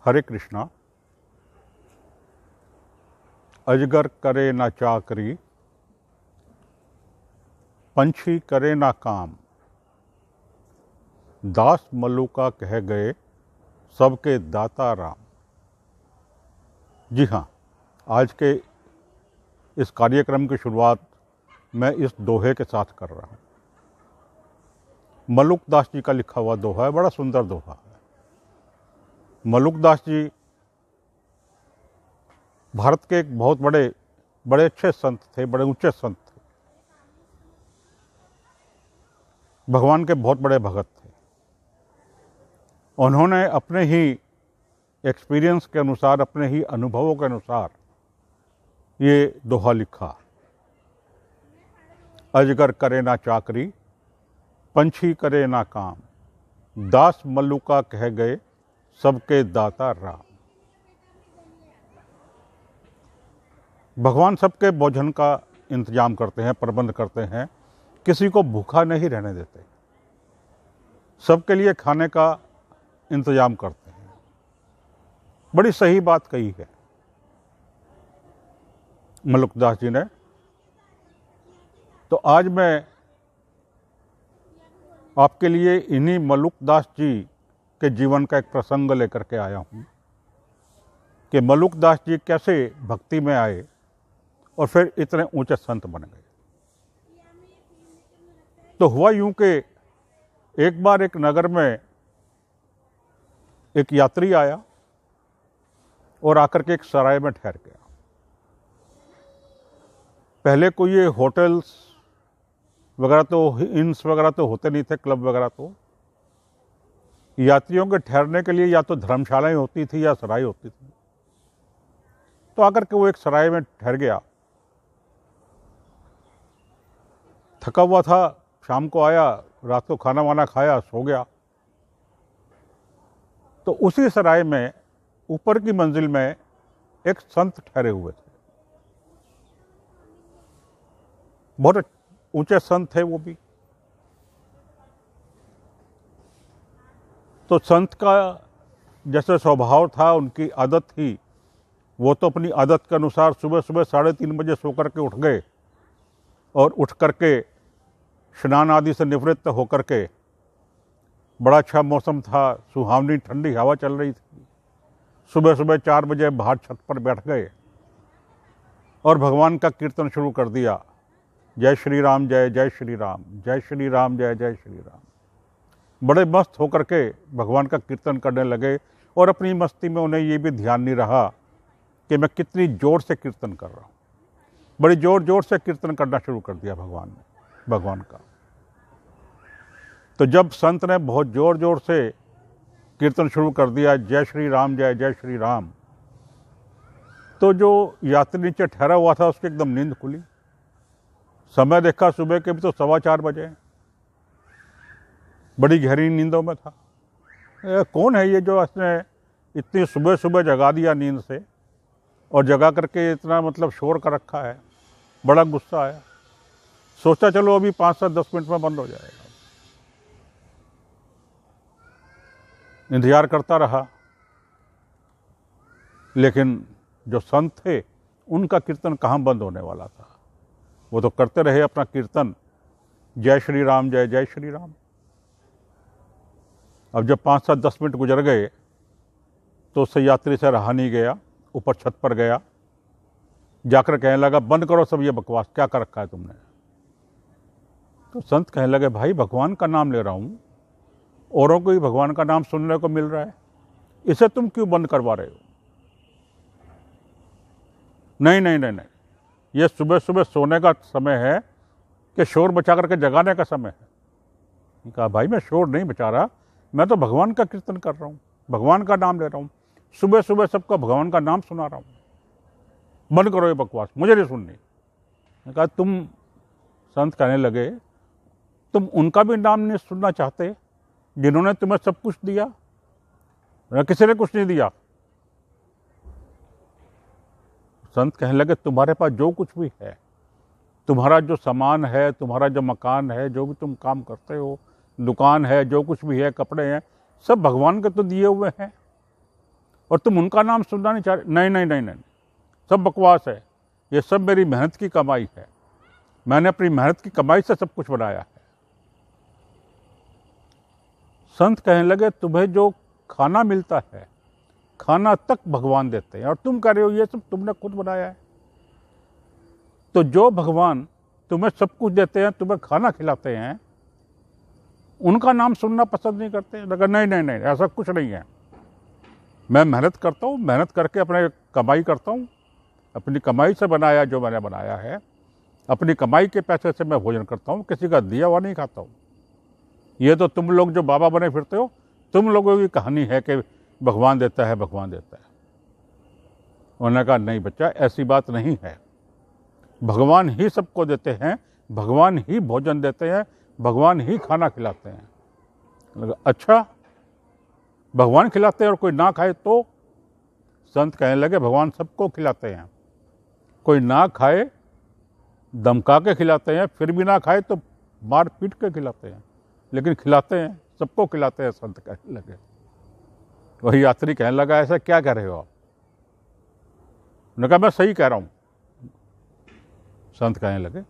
हरे कृष्णा। अजगर करे ना चाकरी, पंछी करे ना काम, दास मल्लुका कह गए सबके दाता राम। जी हाँ, आज के इस कार्यक्रम की शुरुआत मैं इस दोहे के साथ कर रहा हूँ। मल्लुक दास जी का लिखा हुआ दोहा है, बड़ा सुंदर दोहा है। मल्लुक दास जी भारत के एक बहुत बड़े अच्छे संत थे, बड़े ऊंचे संत थे, भगवान के बहुत बड़े भगत थे। उन्होंने अपने ही एक्सपीरियंस के अनुसार, अपने ही अनुभवों के अनुसार ये दोहा लिखा। अजगर करे ना चाकरी, पंछी करे ना काम, दास मल्लुका कह गए सबके दाता राम। भगवान सबके भोजन का इंतजाम करते हैं, प्रबंध करते हैं, किसी को भूखा नहीं रहने देते, सबके लिए खाने का इंतजाम करते हैं। बड़ी सही बात कही है मल्लुक दास जी ने। तो आज मैं आपके लिए इन्हीं मल्लुक दास जी के जीवन का एक प्रसंग लेकर के आया हूँ कि मल्लुक दास जी कैसे भक्ति में आए और फिर इतने ऊंचे संत बन गए। तो हुआ यूं कि एक बार एक नगर में एक यात्री आया और आकर के एक सराय में ठहर गया। पहले कोई ये होटल्स वगैरह तो, इन्स वगैरह तो होते नहीं थे, क्लब वगैरह। तो यात्रियों के ठहरने के लिए या तो धर्मशालाएं होती थी या सराय होती थी। तो आकर के वो एक सराय में ठहर गया। थका हुआ था, शाम को आया, रात को खाना वाना खाया, सो गया। तो उसी सराय में ऊपर की मंजिल में एक संत ठहरे हुए थे। बहुत ऊंचे संत थे वो भी। तो संत का जैसे स्वभाव था, उनकी आदत थी, वो तो अपनी आदत के अनुसार सुबह सुबह 3:30 बजे सो करके उठ गए और उठ करके स्नान आदि से निवृत्त होकर के, बड़ा अच्छा मौसम था, सुहावनी ठंडी हवा चल रही थी, सुबह सुबह 4 बजे बाहर छत पर बैठ गए और भगवान का कीर्तन शुरू कर दिया। जय श्री राम, जय जय श्री राम, जय श्री राम, जय जय श्री राम। बड़े मस्त होकर के भगवान का कीर्तन करने लगे और अपनी मस्ती में उन्हें ये भी ध्यान नहीं रहा कि मैं कितनी जोर से कीर्तन कर रहा हूँ। बड़ी जोर जोर से कीर्तन करना शुरू कर दिया भगवान का। तो जब संत ने बहुत जोर जोर से कीर्तन शुरू कर दिया, जय श्री राम, जय जय श्री राम, तो जो यात्री नीचे ठहरा हुआ था उसकी एकदम नींद खुली। समय देखा, सुबह के भी तो 4:15 बजे, बड़ी गहरी नींदों में था। कौन है ये जो इसने इतनी सुबह सुबह जगा दिया नींद से और जगा करके इतना मतलब शोर कर रखा है। बड़ा गुस्सा आया। सोचा चलो अभी 5-10 मिनट में बंद हो जाएगा। इंतजार करता रहा, लेकिन जो संत थे उनका कीर्तन कहाँ बंद होने वाला था। वो तो करते रहे अपना कीर्तन, जय श्री राम, जय जय श्री राम। अब जब 5-10 मिनट गुजर गए तो उससे यात्री से रहा नहीं गया, ऊपर छत पर गया, जाकर कहने लगा, बंद करो सब ये बकवास, क्या कर रखा है तुमने। तो संत कहने लगे, भाई भगवान का नाम ले रहा हूँ, औरों को ही भगवान का नाम सुनने को मिल रहा है, इसे तुम क्यों बंद करवा रहे हो। नहीं नहीं नहीं नहीं, ये सुबह सुबह सोने का समय है कि शोर बचा करके जगाने का समय है। कहा, भाई मैं शोर नहीं बचा रहा, मैं तो भगवान का कीर्तन कर रहा हूँ, भगवान का नाम ले रहा हूँ, सुबह सुबह सबको भगवान का नाम सुना रहा हूँ, बंद करो ये बकवास, मुझे नहीं सुननी। कहा, तुम, संत कहने लगे, तुम उनका भी नाम नहीं सुनना चाहते जिन्होंने तुम्हें सब कुछ दिया? किसी ने कुछ नहीं दिया। संत कहने लगे, तुम्हारे पास जो कुछ भी है, तुम्हारा जो सामान है, तुम्हारा जो मकान है, जो भी तुम काम करते हो, दुकान है, जो कुछ भी है, कपड़े हैं, सब भगवान के तो दिए हुए हैं। और तुम उनका नाम सुनना नहीं चाह रहे। नहीं नहीं नहीं नहीं, सब बकवास है, ये सब मेरी मेहनत की कमाई है, मैंने अपनी मेहनत की कमाई से सब कुछ बनाया है। संत कहने लगे तुम्हें जो खाना मिलता है, खाना तक भगवान देते हैं, और तुम कह रहे हो ये सब तुमने खुद बनाया है। तो जो भगवान तुम्हें सब कुछ देते हैं, तुम्हें खाना खिलाते हैं, उनका नाम सुनना पसंद नहीं करते। लगा नहीं नहीं नहीं, ऐसा कुछ नहीं है, मैं मेहनत करता हूँ, मेहनत करके अपने कमाई करता हूँ, अपनी कमाई से बनाया जो मैंने बनाया है, अपनी कमाई के पैसे से मैं भोजन करता हूँ, किसी का दिया हुआ नहीं खाता हूँ। ये तो तुम लोग जो बाबा बने फिरते हो, तुम लोगों की कहानी है कि भगवान देता है, भगवान देता है। उन्होंने कहा नहीं बच्चा, ऐसी बात नहीं है, भगवान ही सबको देते हैं, भगवान ही भोजन देते हैं, भगवान ही खाना खिलाते हैं। लगा अच्छा, भगवान खिलाते हैं और कोई ना खाए तो? संत कहने लगे भगवान सबको खिलाते हैं, कोई ना खाए धमका के खिलाते हैं, फिर भी ना खाए तो मार पीट के खिलाते हैं, लेकिन खिलाते हैं, सबको खिलाते हैं। संत कहने लगे। वही यात्री कहने लगा ऐसा क्या कह रहे हो आप? उन्होंने कहा मैं सही कह रहा हूँ। संत कहने लगे,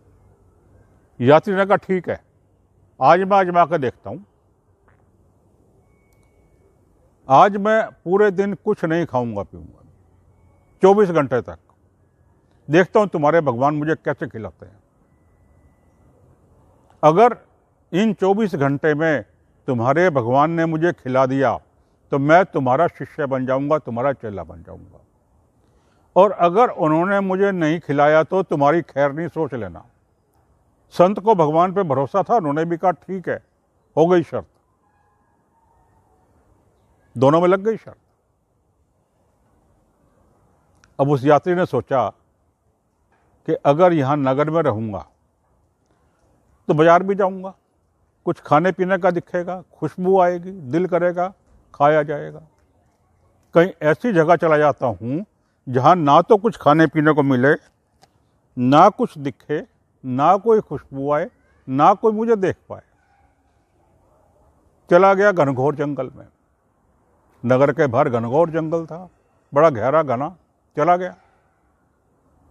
यात्री ने कहा ठीक है, आज मैं आजमा कर देखता हूँ, आज मैं पूरे दिन कुछ नहीं खाऊंगा पीऊंगा, 24 घंटे तक देखता हूं तुम्हारे भगवान मुझे कैसे खिलाते हैं। अगर इन 24 घंटे में तुम्हारे भगवान ने मुझे खिला दिया तो मैं तुम्हारा शिष्य बन जाऊंगा, तुम्हारा चेला बन जाऊंगा, और अगर उन्होंने मुझे नहीं खिलाया तो तुम्हारी खैर नहीं, सोच लेना। संत को भगवान पे भरोसा था, उन्होंने भी कहा ठीक है, हो गई शर्त, दोनों में लग गई शर्त। अब उस यात्री ने सोचा कि अगर यहां नगर में रहूंगा तो बाजार भी जाऊंगा, कुछ खाने पीने का दिखेगा, खुशबू आएगी, दिल करेगा, खाया जाएगा। कहीं ऐसी जगह चला जाता हूं जहां ना तो कुछ खाने पीने को मिले, ना कुछ दिखे, ना कोई खुशबू आए, ना कोई मुझे देख पाए। चला गया घनघोर जंगल में, नगर के बाहर घनघोर जंगल था, बड़ा गहरा घना। चला गया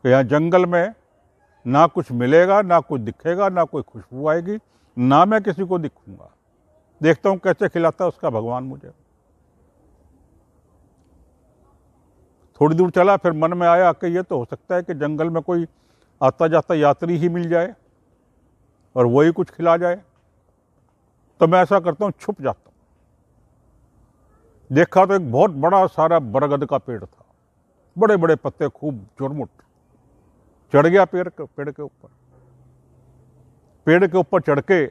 कि यहाँ जंगल में ना कुछ मिलेगा, ना कुछ दिखेगा, ना कोई खुशबू आएगी, ना मैं किसी को दिखूंगा, देखता हूं कैसे खिलाता है उसका भगवान मुझे। थोड़ी दूर चला, फिर मन में आया कि ये तो हो सकता है कि जंगल में कोई आता जाता यात्री ही मिल जाए और वही कुछ खिला जाए, तो मैं ऐसा करता हूँ छुप जाता हूँ। देखा तो एक बहुत बड़ा सारा बरगद का पेड़ था, बड़े बड़े पत्ते खूब चुरमुट। चढ़ गया पेड़ के ऊपर, पेड़ के ऊपर चढ़ के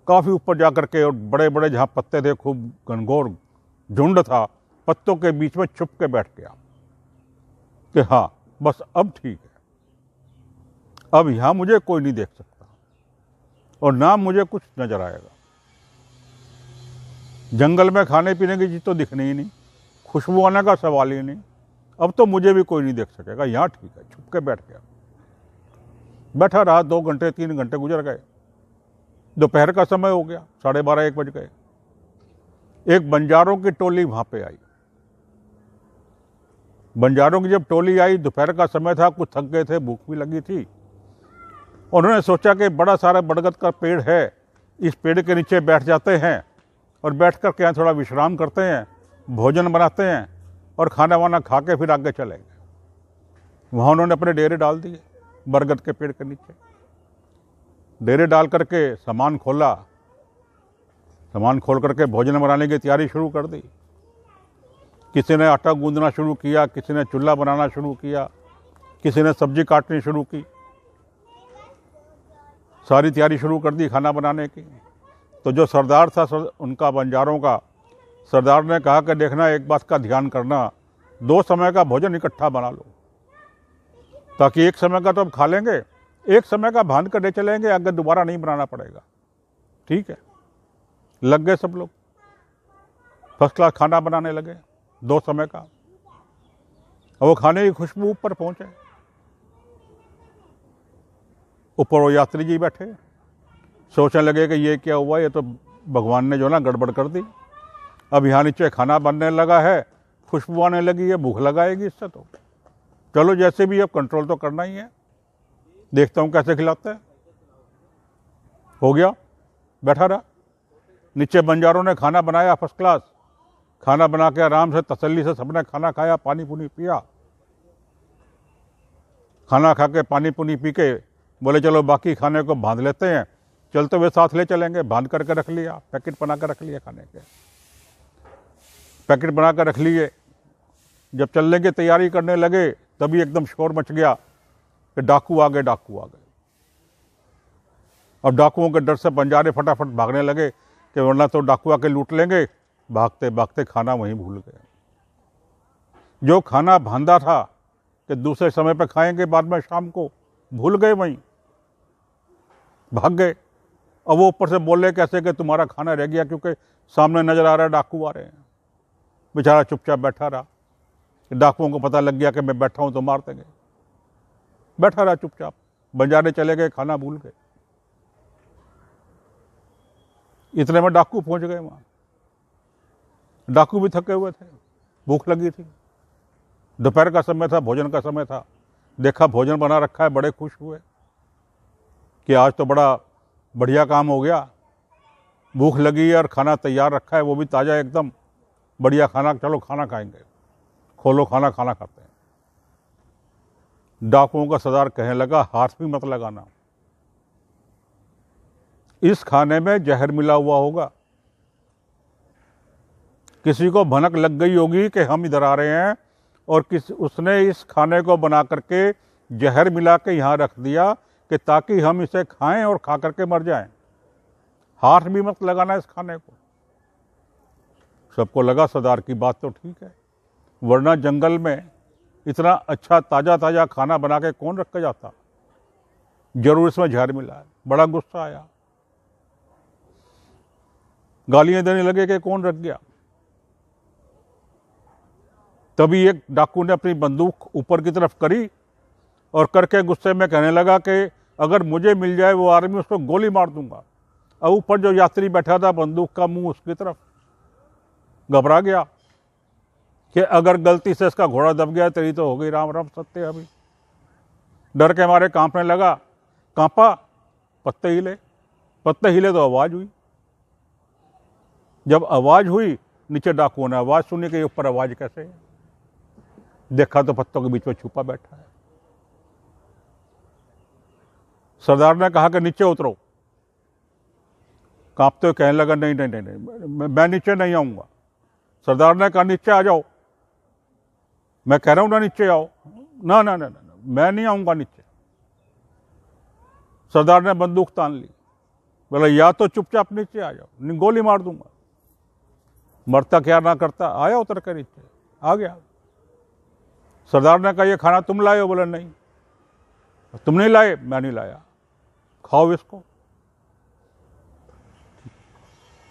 काफी ऊपर जाकर के, और बड़े बड़े जहां पत्ते थे, खूब घनघोर झुंड था, पत्तों के बीच में छुप के बैठ गया कि हाँ बस अब ठीक है, अब यहां मुझे कोई नहीं देख सकता और ना मुझे कुछ नजर आएगा। जंगल में खाने पीने की चीज तो दिखनी ही नहीं, खुशबू आने का सवाल ही नहीं, अब तो मुझे भी कोई नहीं देख सकेगा, यहां ठीक है। छुप के बैठ गया, बैठा रहा, 2 घंटे 3 घंटे गुजर गए, दोपहर का समय हो गया, 12:30 1 बज गए। एक बंजारों की टोली वहां पे आई। बंजारों की जब टोली आई, दोपहर का समय था, कुछ थक गए थे, भूख भी लगी थी, उन्होंने सोचा कि बड़ा सारा बरगद का पेड़ है, इस पेड़ के नीचे बैठ जाते हैं और बैठ कर के यहाँ थोड़ा विश्राम करते हैं, भोजन बनाते हैं और खाना वाना खा के फिर आगे चले गए। वहाँ उन्होंने अपने डेरे डाल दिए बरगद के पेड़ के नीचे। डेरे डाल करके सामान खोला, सामान खोल करके भोजन बनाने की तैयारी शुरू कर दी। किसी ने आटा गूंदना शुरू किया, किसी ने चूल्हा बनाना शुरू किया, किसी ने सब्जी काटनी शुरू की, सारी तैयारी शुरू कर दी खाना बनाने की। तो जो सरदार था उनका, बंजारों का सरदार ने कहा कि देखना, एक बात का ध्यान करना, 2 समय का भोजन इकट्ठा बना लो, ताकि एक समय का तो अब खा लेंगे, एक समय का बांध कर ले चलेंगे, आगे दोबारा नहीं बनाना पड़ेगा। ठीक है, लग गए सब लोग, फर्स्ट क्लास खाना बनाने लगे 2 समय का। और वो खाने की खुशबू ऊपर पहुंचे, ऊपर वो यात्री जी बैठे, सोचने लगे कि ये क्या हुआ, ये तो भगवान ने जो ना गड़बड़ कर दी। अब यहाँ नीचे खाना बनने लगा है खुशबू आने लगी है, भूख लगाएगी इससे। तो चलो जैसे भी, अब कंट्रोल तो करना ही है, देखता हूँ कैसे खिलाते हैं। हो गया, बैठा रहा। नीचे बंजारों ने खाना बनाया, फर्स्ट क्लास खाना बना के आराम से तसल्ली से सबने खाना खाया, पानी पुनी पिया। खाना खा के पानी पुनी पी के बोले चलो बाकी खाने को बांध लेते हैं, चलते हुए साथ ले चलेंगे। बांध करके रख लिया, पैकेट बना कर रख लिया, खाने के पैकेट बना कर रख लिए। जब चलने की तैयारी करने लगे तभी एकदम शोर मच गया कि डाकू आ गए, डाकू आ गए। अब डाकुओं के डर से बंजारे फटाफट भागने लगे कि वरना तो डाकू आके लूट लेंगे। भागते भागते खाना वहीं भूल गए। जो खाना बांधा था कि दूसरे समय पर खाएंगे बाद में शाम को, भूल गए, वहीं भाग गए। अब वो ऊपर से बोले कैसे कि तुम्हारा खाना रह गया, क्योंकि सामने नजर आ रहा है डाकू आ रहे हैं। बेचारा चुपचाप बैठा रहा। डाकुओं को पता लग गया कि मैं बैठा हूं तो मार देंगे, बैठा रहा चुपचाप। बंजारे चले गए, खाना भूल गए। इतने में डाकू पहुंच गए वहां। डाकू भी थके हुए थे, भूख लगी थी, दोपहर का समय था, भोजन का समय था। देखा भोजन बना रखा है, बड़े खुश हुए कि आज तो बड़ा बढ़िया काम हो गया। भूख लगी है और खाना तैयार रखा है, वो भी ताज़ा एकदम बढ़िया खाना, चलो खाना खाएंगे। खोलो खाना, खाना खाते हैं। डाकुओं का सरदार कहने लगा हाथ भी मत लगाना, इस खाने में जहर मिला हुआ होगा। किसी को भनक लग गई होगी कि हम इधर आ रहे हैं और उसने इस खाने को बना करके जहर मिला के यहाँ रख दिया कि ताकि हम इसे खाएं और खा करके मर जाएं। हाथ भी मत लगाना इस खाने को। सबको लगा सरदार की बात तो ठीक है, वरना जंगल में इतना अच्छा ताज़ा ताज़ा खाना बना के कौन रख के जाता, जरूर इसमें जहर मिला है। बड़ा गुस्सा आया, गालियां देने लगे कि कौन रख गया। तभी एक डाकू ने अपनी बंदूक ऊपर की तरफ करी और करके गुस्से में कहने लगा कि अगर मुझे मिल जाए वो आदमी, उसको गोली मार दूंगा। अब ऊपर जो यात्री बैठा था, बंदूक का मुंह उसकी तरफ, घबरा गया कि अगर गलती से इसका घोड़ा दब गया तेरी तो हो गई राम राम सत्य। अभी डर के मारे कांपने लगा, कांपा, पत्ते हिले तो आवाज हुई। जब आवाज हुई, नीचे डाकुओं ने आवाज सुनी कि ऊपर आवाज कैसे है। देखा तो पत्तों के बीच में छुपा बैठा है। सरदार ने कहा कि नीचे उतरो। कांपते हुए कहने लगा नहीं नहीं नहीं नहीं, मैं नीचे नहीं आऊंगा। सरदार ने कहा नीचे आ जाओ। मैं कह रहा हूं ना नीचे आओ। ना ना ना ना, मैं नहीं आऊंगा नीचे। सरदार ने बंदूक तान ली, बोला या तो चुपचाप नीचे आ जाओ, नहीं गोली मार दूंगा। मरता क्या ना करता, आया उतर कर नीचे, आ गया। सरदार ने कहा ये खाना तुम लाए हो? बोला नहीं। तुम नहीं लाए? मैं नहीं लाया, खाओ इसको।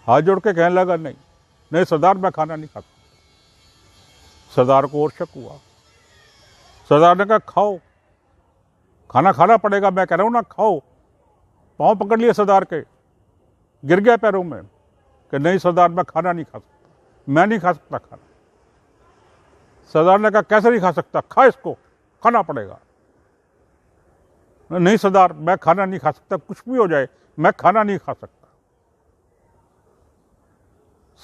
हाथ जोड़ के कहने लगा नहीं नहीं सरदार, मैं खाना नहीं खाता। सरदार को और शक हुआ। सरदार ने कहा खाओ, खाना खाना पड़ेगा, मैं कह रहा हूं ना खाओ। पांव पकड़ लिए सरदार के, गिर गया पैरों में कि नहीं सरदार, मैं खाना नहीं खा सकता, मैं नहीं खा सकता खाना। सरदार ने कहा कैसे नहीं खा सकता, खा इसको, खाना पड़ेगा। नहीं सरदार, मैं खाना नहीं खा सकता, कुछ भी हो जाए मैं खाना नहीं खा सकता।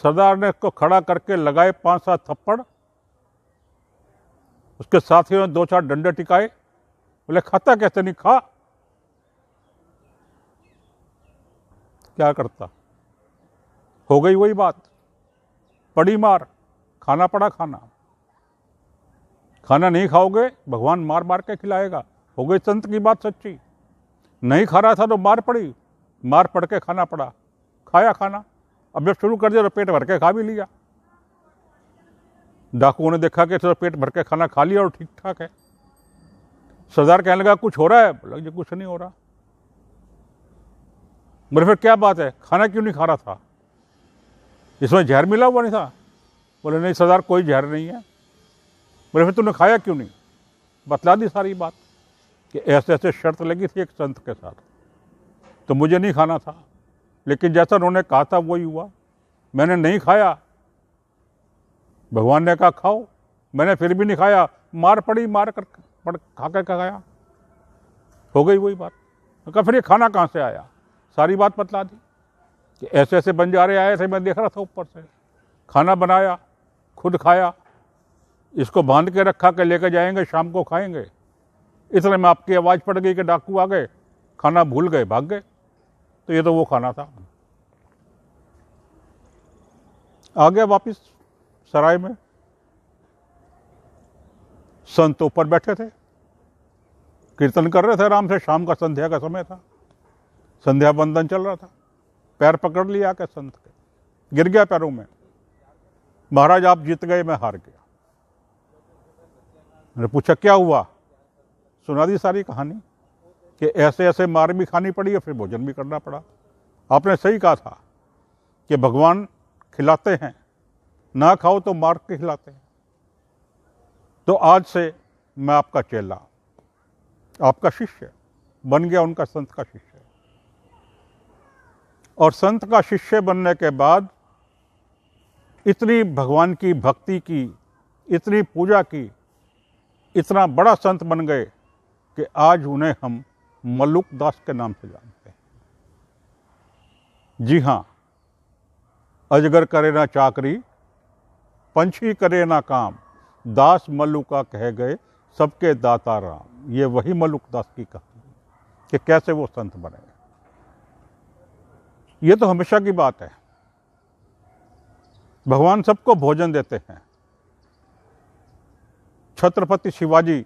सरदार ने इसको खड़ा करके लगाए 5-7 थप्पड़। उसके साथियों ने 2-4 डंडे टिकाए। बोले खाता कैसे नहीं, खा। क्या करता, हो गई वही बात, पड़ी मार, खाना पड़ा खाना। खाना नहीं खाओगे भगवान मार मार के खिलाएगा, हो गई संत की बात सच्ची। नहीं खा रहा था तो मार पड़ी, मार पड़ के खाना पड़ा, खाया खाना। अब जब शुरू कर दिया तो पेट भर के खा भी लिया। डाकुओं ने देखा कि तो पेट भर के खाना खा लिया और ठीक ठाक है। सरदार कहने लगा कुछ हो रहा है? बोला जी कुछ नहीं हो रहा। बोले फिर क्या बात है, खाना क्यों नहीं खा रहा था? इसमें जहर मिला हुआ नहीं था? बोले नहीं सरदार, कोई जहर नहीं है। बोले फिर तूने खाया क्यों नहीं? बतला दी सारी बात कि ऐसे ऐसे शर्त लगी थी एक संत के साथ, तो मुझे नहीं खाना था, लेकिन जैसा उन्होंने कहा था वही हुआ, मैंने नहीं खाया। भगवान ने कहा खाओ, मैंने फिर भी नहीं खाया, मार पड़ी, मार कर खा कर खाया, हो गई वही बात। कहा फिर ये खाना कहाँ से आया, सारी बात बतला दी कि ऐसे ऐसे बंजारे आए थे, मैं देख रहा था ऊपर से, खाना बनाया, खुद खाया, इसको बांध के रखा के लेकर जाएंगे, शाम को खाएंगे। इतने में आपकी आवाज़ पड़ गई कि डाकू आ गए, खाना भूल गए, भाग गए। तो ये तो वो खाना था। आ गया वापिस सराय में, संत ऊपर बैठे थे, कीर्तन कर रहे थे आराम से, शाम का संध्या का समय था, संध्या बंदन चल रहा था। पैर पकड़ लिया के संत के, गिर गया पैरों में, महाराज आप जीत गए, मैं हार गया। मैंने पूछा क्या हुआ, सुना दी सारी कहानी कि ऐसे ऐसे मार भी खानी पड़ी और फिर भोजन भी करना पड़ा। आपने सही कहा था कि भगवान खिलाते हैं, ना खाओ तो मार के खिलाते हैं। तो आज से मैं आपका चेला, आपका शिष्य बन गया, उनका संत का शिष्य। और संत का शिष्य बनने के बाद इतनी भगवान की भक्ति की, इतनी पूजा की, इतना बड़ा संत बन गए कि आज उन्हें हम मल्लुक दास के नाम से जानते हैं। जी हाँ, अजगर करे ना चाकरी, पंछी करे ना काम, दास मल्लुका कह गए सबके दाता राम। ये वही मल्लुक दास की कहानी कि कैसे वो संत बने। ये तो हमेशा की बात है। भगवान सबको भोजन देते हैं। छत्रपति शिवाजी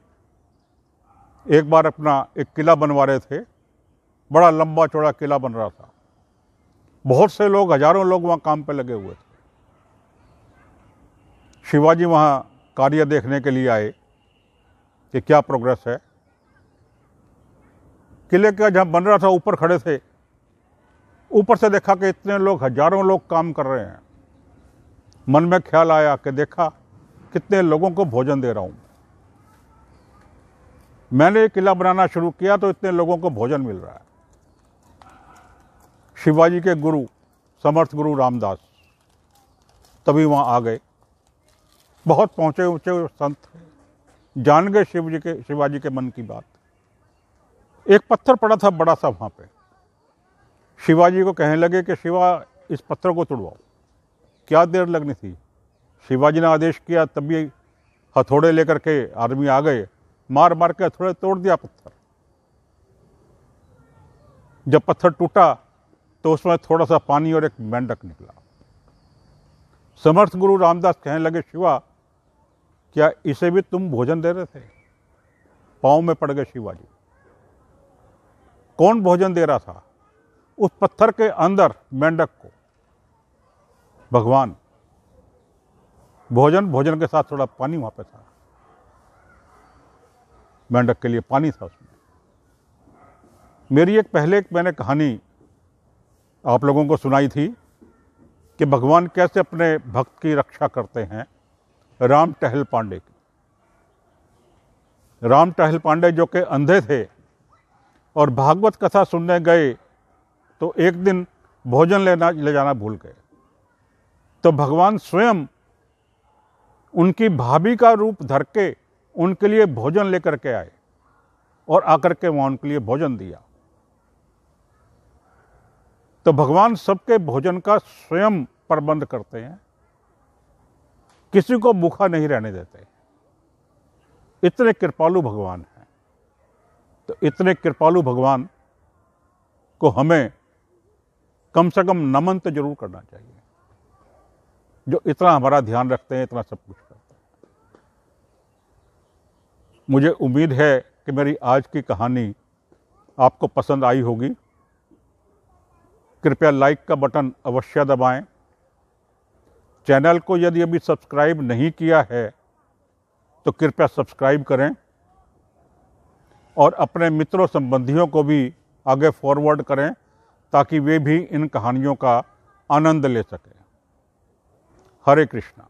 एक बार अपना एक किला बनवा रहे थे, बड़ा लंबा चौड़ा किला बन रहा था। बहुत से लोग, हजारों लोग वहाँ काम पे लगे हुए थे। शिवाजी वहाँ कार्य देखने के लिए आए कि क्या प्रोग्रेस है। किले का जहाँ बन रहा था ऊपर खड़े थे, ऊपर से देखा कि इतने लोग, हजारों लोग काम कर रहे हैं। मन में ख्याल आया कि देखा कितने लोगों को भोजन दे रहा हूँ। मैंने किला बनाना शुरू किया तो इतने लोगों को भोजन मिल रहा है। शिवाजी के गुरु, समर्थ गुरु रामदास तभी वहाँ आ गए। बहुत पहुँचे ऊँचे संत, जान गए शिवाजी के मन की बात। एक पत्थर पड़ा था बड़ा सा वहाँ पे, शिवाजी को कहने लगे कि शिवा इस पत्थर को तोड़वाओ। क्या देर लगनी थी, शिवाजी ने आदेश किया, तभी हथौड़े लेकर के आदमी आ गए, मार मार के हथौड़े तोड़ दिया पत्थर। जब पत्थर टूटा तो उसमें थोड़ा सा पानी और एक मेंढक निकला। समर्थ गुरु रामदास कहने लगे, शिवा क्या इसे भी तुम भोजन दे रहे थे? पांव में पड़ गए शिवाजी। कौन भोजन दे रहा था? उस पत्थर के अंदर मेंढक को भगवान। भोजन के साथ थोड़ा पानी वहां पे था, मेंढक के लिए पानी था उसमें। मेरी एक पहले मैंने कहानी आप लोगों को सुनाई थी कि भगवान कैसे अपने भक्त की रक्षा करते हैं। राम टहल पांडे की। राम टहल पांडे जो कि अंधे थे और भागवत कथा सुनने गए तो एक दिन भोजन ले जाना भूल गए। तो भगवान स्वयं उनकी भाभी का रूप धर के उनके लिए भोजन लेकर के आए और आकर के वहाँ उनके लिए भोजन दिया। तो भगवान सबके भोजन का स्वयं प्रबंध करते हैं, किसी को भूखा नहीं रहने देते। इतने कृपालु भगवान हैं। तो इतने कृपालु भगवान को हमें कम से कम नमन तो जरूर करना चाहिए, जो इतना हमारा ध्यान रखते हैं, इतना सब कुछ करते हैं। मुझे उम्मीद है कि मेरी आज की कहानी आपको पसंद आई होगी। कृपया लाइक का बटन अवश्य दबाएं। चैनल को यदि अभी सब्सक्राइब नहीं किया है तो कृपया सब्सक्राइब करें और अपने मित्रों संबंधियों को भी आगे फॉरवर्ड करें ताकि वे भी इन कहानियों का आनंद ले सकें। हरे कृष्णा।